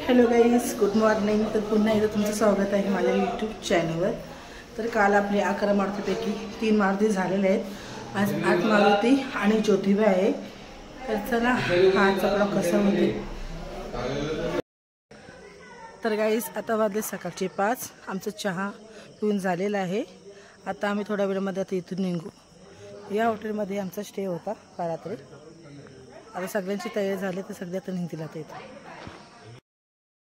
Hello guys, good morning. तर पुन्हा एकदा तुमचं स्वागत आहे माझ्या यूट्यूब चॅनलवर। तर काल आपले 11 मारुतीपैकी 3 मारुती झालेले आहेत। आज 8 मारुती आणि ज्योतिबा आहे। तर चला आजचा ब्लॉग कसा होते। तर गाईज आता वाजले सकाळचे 5। आमचं चहा पिऊन झालेला आहे। आता आम्ही थोड्या वेळामध्ये आता इथून निघू। या हॉटेलमध्ये आमचा स्टे होता काल रात्री। आता सगळ्यांची तयारी झाली तर सगळे आता निघतील आता इथे।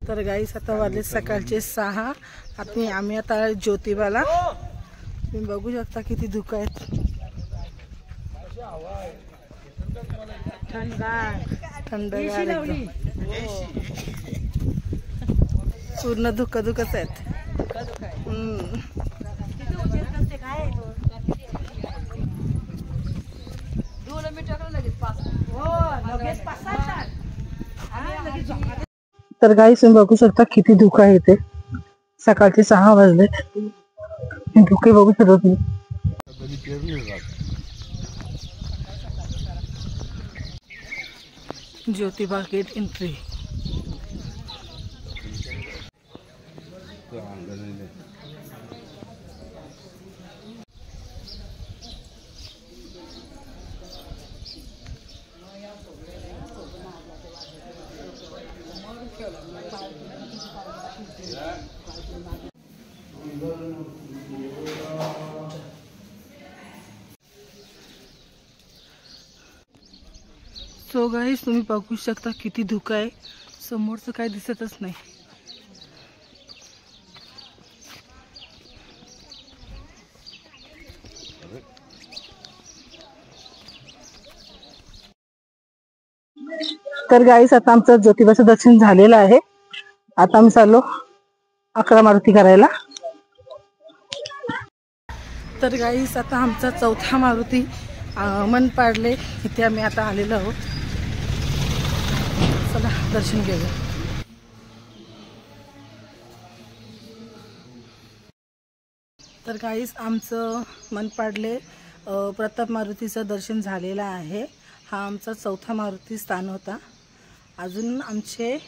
तर गाईस आता वाजले सकाळचे 6। आम्ही आता ज्योतिबाला। तुम्ही बघू शकता किती धुकं आहेत। थंडगार पूर्ण धुकंच आहेत। तर गाईस तुम्ही बघू शकता किती धुकं आहे इथे। सकाळचे 6 वाजले। धुके बघू शकता तुम्ही। Jyotiba gate entry. So guys तुम्ही बघू शकता किती धुकं आहे। समोरचं काय दिसतच नाही। तर गाईस आता आमचं ज्योतिबाचं दर्शन झालेलं आहे। आता आम्ही चाललो 11 मारुती करायला। तर गाईस आता आमचा 4था मारुती मनपाडले इथे आम्ही आता आलेलो आहोत। चला दर्शन घेऊया। तर गाईस आमचं मनपाडले प्रताप मारुतीचं दर्शन झालेलं आहे। हा आमचा 4था मारुती स्थान होता। अजून आमचे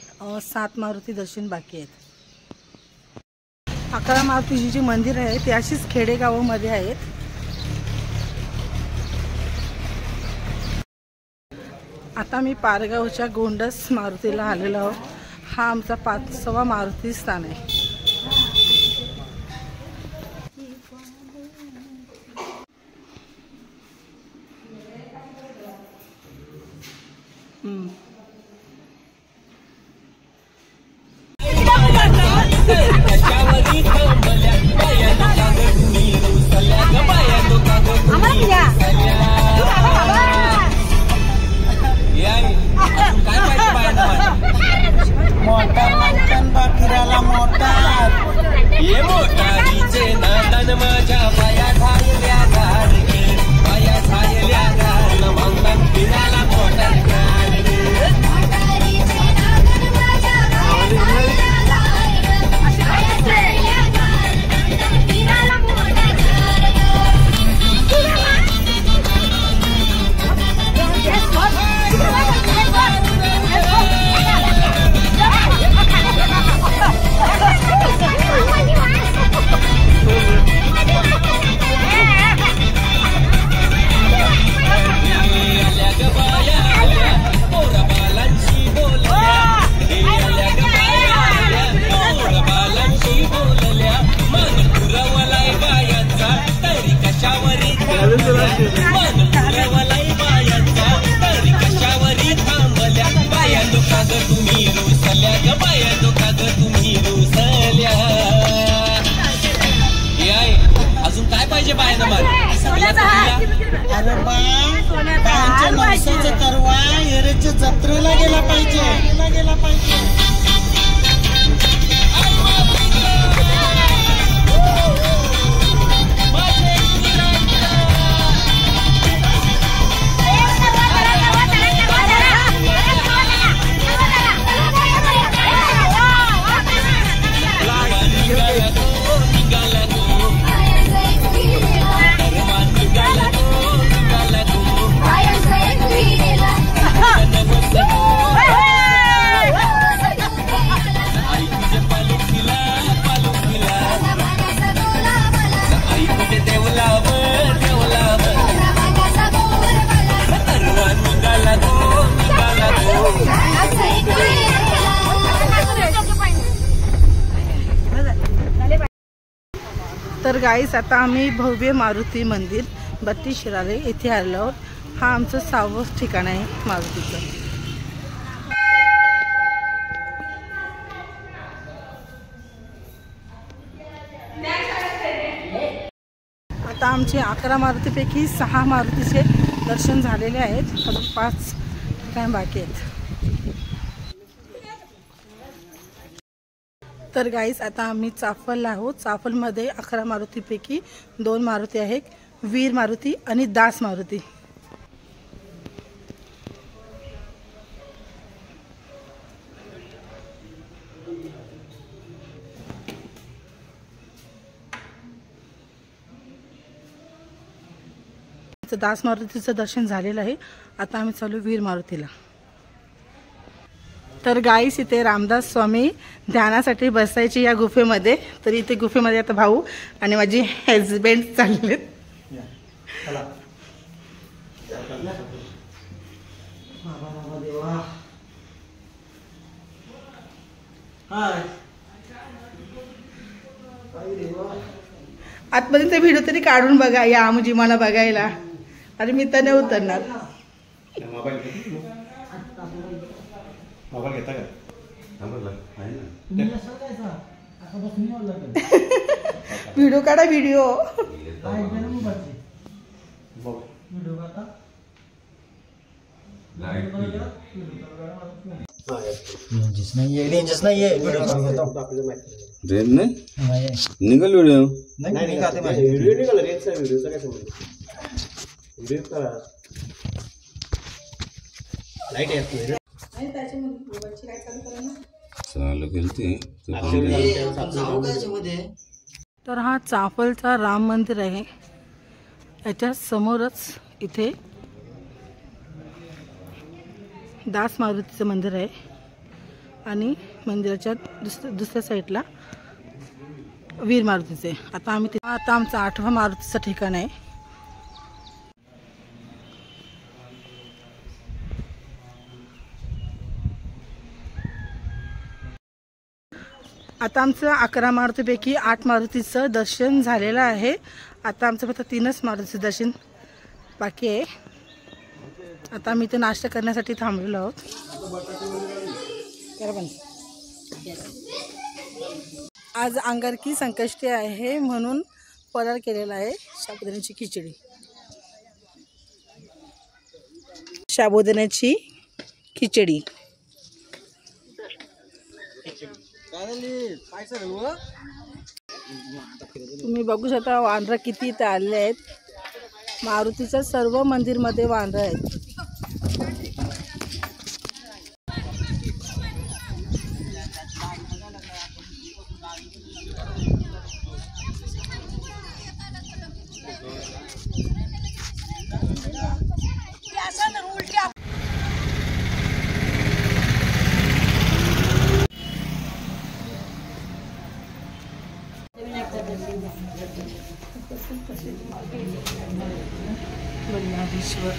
7 मारुती दर्शन बाकी आहेत। 11 मारुतीची जी मंदिर आहे ती अशीच खेडेगावामध्ये आहेत। आता मी पारगावच्या गोंडस मारुतीला आलेलो आहोत। हा आमचा 5वा मारुती स्थान आहे। अजून काय पाहिजे पाहिजे अरे बा करवा एरेच्या जत्रेला गेला पाहिजे। तर गाईस आता आम्ही भव्य मारुती मंदिर बत्ती शिराळे इथे आलो आहोत. हा आमचं 6वं ठिकाण आहे मारुतीचं. आता आमचे 11 मारुतीपैकी 6 मारुतीचे दर्शन झालेले आहेत. अजून 5 ठिकाण बाकी आहेत. तर गाईस आता आम्ही चाफलला आहोत. चाफलमध्ये 11 मारुतीपैकी 2 मारुती आहेत, वीर मारुती आणि दास मारुती. दास मारुतीचं दर्शन झालेलं आहे. आता आम्ही चालू वीर मारुतीला. तर गाईस इथे रामदास स्वामी ध्यानासाठी बसायचे या गुफेमध्ये. तर इथे गुफेमध्ये आता भाऊ आणि माझी हजबंड चाललेत. आतमध्ये ते व्हिडिओ तरी काढून बघा या आमुजी मला बघायला. अरे मी तर नाही उतरणार. व्हिडिओ काढा व्हिडिओ. रेंजच नाहीये व्हिडिओ निघाल व्हिडिओ व्हिडिओ निघाला रेंजचा व्हिडिओचा काय संबंध व्हिडिओ करा लाईट येत चालू केलते. तर हा चाफलचा राम मंदिर आहे. याच्या समोरच इथे दास मारुतीचं मंदिर आहे आणि मंदिराच्या दुसऱ्या साईडला वीर मारुतीचे. आता आमचं 8वं मारुतीचं ठिकाण आहे. आता आमचं 11 मारुतीपैकी 8 मारुतीचं दर्शन झालेलं आहे. आता आमचं फक्त 3च मारुतीचं दर्शन बाकी आहे. आता आम्ही इथे नाश्ता करण्यासाठी थांबलेलो आहोत. आज अंगारकी संकष्टी आहे म्हणून फराळ केलेला आहे. साबुदाण्याची खिचडी, साबुदाण्याची खिचडी. तुम्ही बघू शकता वानरं किती इथे आले आहेत. मारुतीच्या सर्व मंदिरमध्ये वानरं आहेत. बल्लाळेश्वर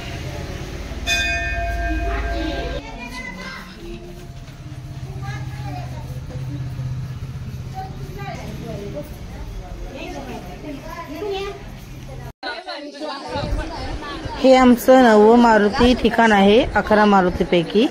हे आमचं 9वं मारुती ठिकाण आहे 11 मारुतीपैकी.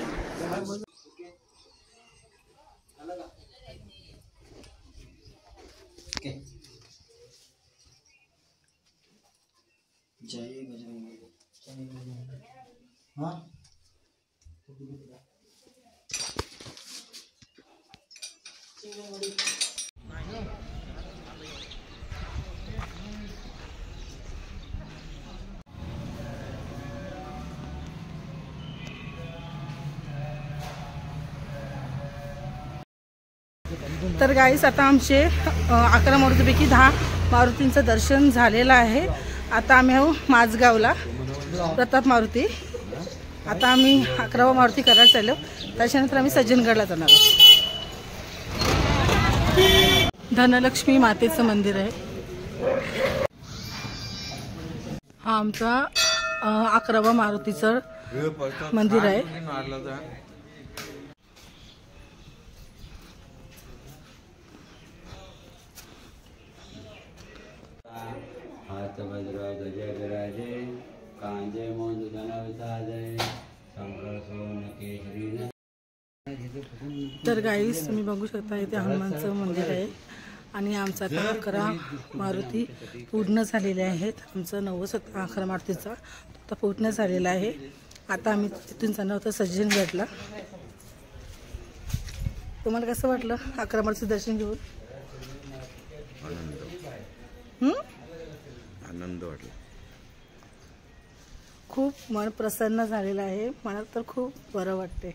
तर गाईस आता आमचे 11 मारुतीपैकी 10 मारुतींचं दर्शन झालेलं आहे. आता आम्ही आहो माझगावला प्रताप मारुती. आता आम्ही 11वा मारुती करायला चाललो. त्याच्यानंतर आम्ही सज्जनगडला जाणार आहोत. धनलक्ष्मी मातेचं मंदिर आहे. हा आमचा 11वा मारुतीचं मंदिर आहे. तर गाईस तुम्ही बघू शकता इथे हनुमानचं मंदिर आहे आणि आमचा आता 11 मारुती पूर्ण झालेले आहेत. आमचं 90 11 मारुतीचा आता पूर्ण झालेला आहे. आता आम्ही तिथून जाणार होतो सज्जनगडला. तुम्हाला कसं वाटलं 11 मारुतीचं दर्शन घेऊन? आनंद वाटला. खूप मन प्रसन्न झालेलं आहे. मला तर खूप बरं वाटते.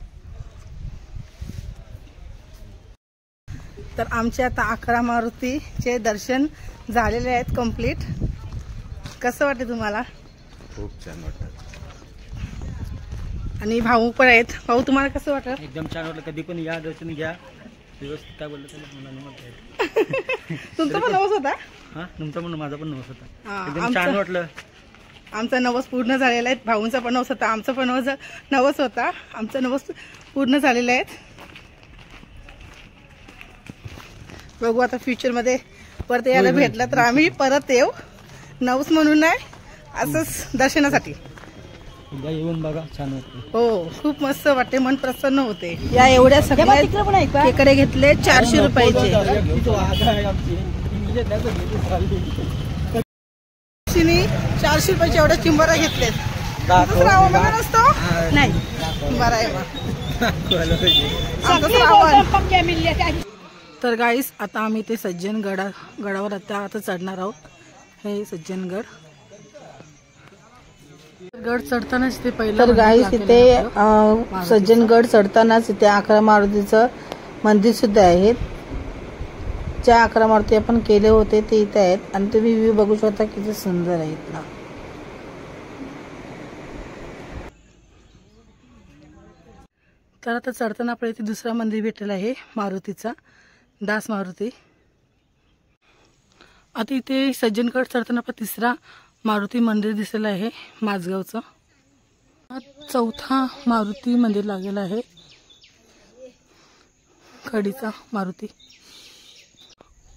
तर आमचे आता 11 मारुतीचे दर्शन झालेले आहेत कंप्लीट. कसं वाटते तुम्हाला? खूप छान वाटलं. आणि भाऊ पण आहेत. भाऊ तुम्हाला कसं वाटलं? एकदम छान वाटलं. कधी पण या दर्शन घ्या. व्यवस्थित काय बोललं त्याला मला नाही म्हणता. तुमचा पण नवस होता? हा, तुमचा पण माझा पण नवस होता. हा, एकदम छान वाटलं. आमचा नवस पूर्ण झालेला आहे. भाऊंचा पण नवस होता, आमचा पण नवस होता. आमचा नवस पूर्ण झालेला आहे. बघू आता फ्युचरमध्ये परत यायला भेटलं तर आम्ही परत येऊ. नवस म्हणून नाही, असंच दर्शनासाठी. एकदा येऊन बघा, छान वाटतं. हो, खूप मस्त वाटते. मन प्रसन्न होते. या एवढ्या सगळ्या इकडे घेतले 400 रुपयाचे. 400 रुपयाचे एवढ्या चिंबरा घेतलेत. नसतो नाही बरं आहे मग. तर गाईस आता आम्ही ते सज्जन गडावर आता चढणार आहोत. हे सज्जनगड गड चढतानाच ते पहिलं. तर गाईस इथे सज्जनगड चढतानाच इथे 11 मारुतीचं मंदिर सुद्धा आहे. ज्या 11 मारुती आपण केले होते ते इथे आहेत आणि तुम्ही व्ह्यू बघू शकता किती सुंदर आहेत ना. तर आता चढताना आपल्याला इथे दुसरा मंदिर भेटलेला आहे मारुतीचा, दास मारुती. आता इथे सज्जनगड चढताना आपला तिसरा मारुती मंदिर दिसलेलं आहे माझगावचं. चौथा मारुती मंदिर लागलेला आहे, खडीचा मारुती.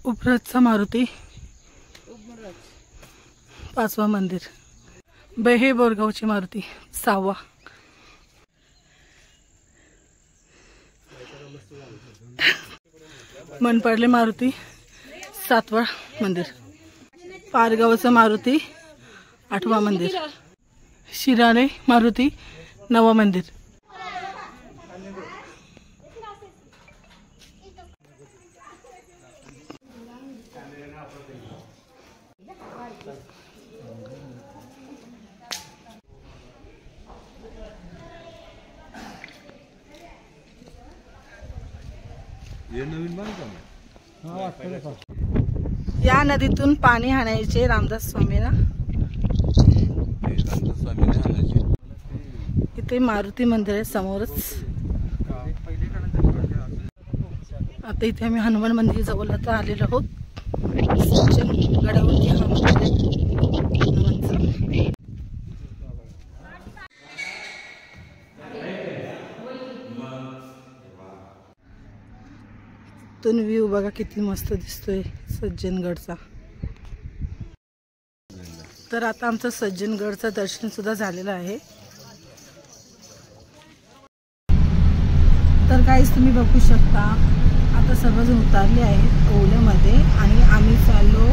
उपरजचा मारुती 5वा मंदिर. बेहे बोरगावची मारुती 6वा. मनपाडले मारुती 7वा मंदिर. पारगावचा मारुती 8वा मंदिर. शिराळे मारुती 9वा मंदिर. या नदीतून पाणी आणायचे रामदास स्वामींना. इथे मारुती मंदिर आहे समोरच. आता इथे आम्ही हनुमान मंदिर जवळ आता आलेलो आहोत. गडावरती हा मंदिर आहे. इथून व्ह्यू बघा किती मस्त दिसतोय सज्जनगडचा. तर आता आमचं सज्जनगडचं दर्शन सुद्धा झालेलं आहे. तर काहीच तुम्ही बघू शकता आता सर्वजण उतारले आहेत ओल्यामध्ये आणि आम्ही चाललो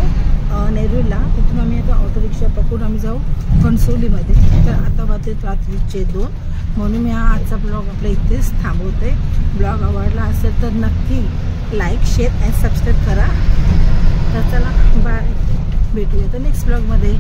नेरूळला. तिथून आम्ही आता ऑटो रिक्षा पकडून आम्ही जाऊ कणसोलीमध्ये. तर आता वाजतात रात्रीचे 2 म्हणून मी हा आजचा ब्लॉग आपल्या इथेच थांबवते. ब्लॉग आवडला असेल तर नक्की लाईक, शेअर आणि सबस्क्राईब करा. तर चला बाय, भेटूया तर नेक्स्ट ब्लॉगमध्ये.